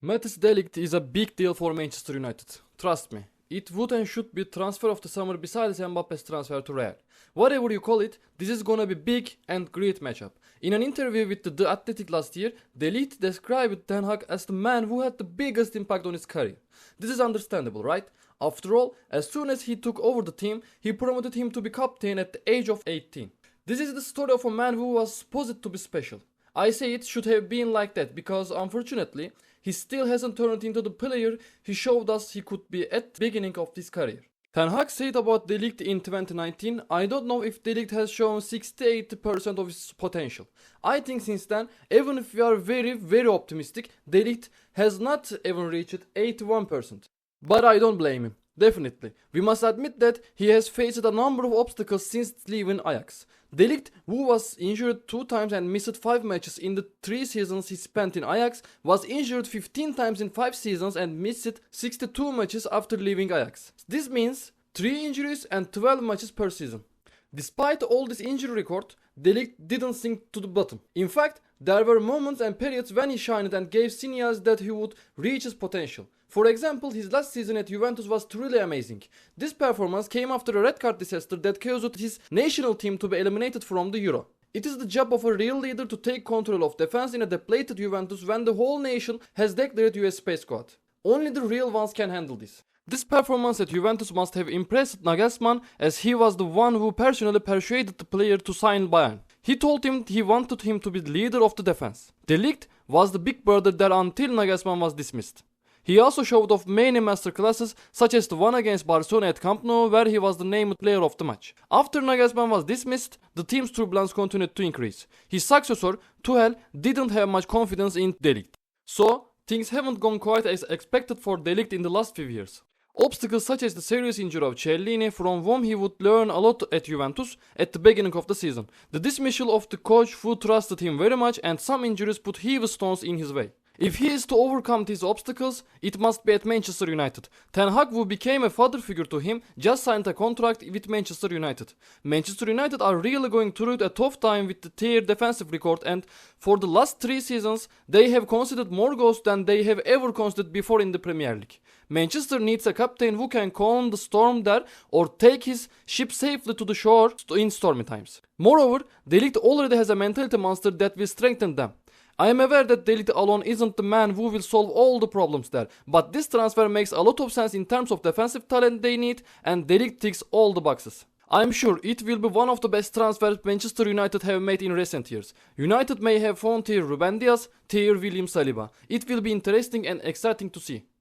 Matthijs de Ligt is a big deal for Manchester United. Trust me. It would and should be transfer of the summer besides Mbappe's transfer to Real. Whatever you call it, this is gonna be big and great matchup. In an interview with The Athletic last year, De Ligt described Ten Hag as the man who had the biggest impact on his career. This is understandable, right? After all, as soon as he took over the team, he promoted him to be captain at the age of 18. This is the story of a man who was supposed to be special. I say it should have been like that because unfortunately, he still hasn't turned into the player he showed us he could be at the beginning of his career. Ten Hag said about De Ligt in 2019, I don't know if De Ligt has shown 60-80% of his potential. I think since then, even if we are very optimistic, De Ligt has not even reached 81%. But I don't blame him. Definitely. We must admit that he has faced a number of obstacles since leaving Ajax. De Ligt, who was injured 2 times and missed 5 matches in the 3 seasons he spent in Ajax, was injured 15 times in 5 seasons and missed 62 matches after leaving Ajax. This means 3 injuries and 12 matches per season. Despite all this injury record, De Ligt didn't sink to the bottom. In fact, there were moments and periods when he shined and gave signals that he would reach his potential. For example, his last season at Juventus was truly amazing. This performance came after a red card disaster that caused his national team to be eliminated from the Euro. It is the job of a real leader to take control of defense in a depleted Juventus when the whole nation has declared US space squad. Only the real ones can handle this. This performance at Juventus must have impressed Nagelsmann as he was the one who personally persuaded the player to sign Bayern. He told him he wanted him to be the leader of the defense. De Ligt was the big brother there until Nagelsmann was dismissed. He also showed off many masterclasses such as the one against Barcelona at Camp Nou where he was the named player of the match. After Nagelsmann was dismissed, the team's turbulence continued to increase. His successor, Tuchel, didn't have much confidence in De Ligt. So, things haven't gone quite as expected for De Ligt in the last few years. Obstacles such as the serious injury of Chiellini, from whom he would learn a lot at Juventus at the beginning of the season. The dismissal of the coach who trusted him very much, and some injuries put heavy stones in his way. If he is to overcome these obstacles, it must be at Manchester United. Ten Hag, who became a father figure to him, just signed a contract with Manchester United. Manchester United are really going through a tough time with their defensive record, and for the last 3 seasons, they have conceded more goals than they have ever conceded before in the Premier League. Manchester needs a captain who can calm the storm there or take his ship safely to the shore in stormy times. Moreover, De Ligt already has a mentality monster that will strengthen them. I am aware that De Ligt alone isn't the man who will solve all the problems there, but this transfer makes a lot of sense in terms of defensive talent they need, and De Ligt ticks all the boxes. I am sure it will be one of the best transfers Manchester United have made in recent years. United may have found tier Ruben Dias, tier William Saliba. It will be interesting and exciting to see.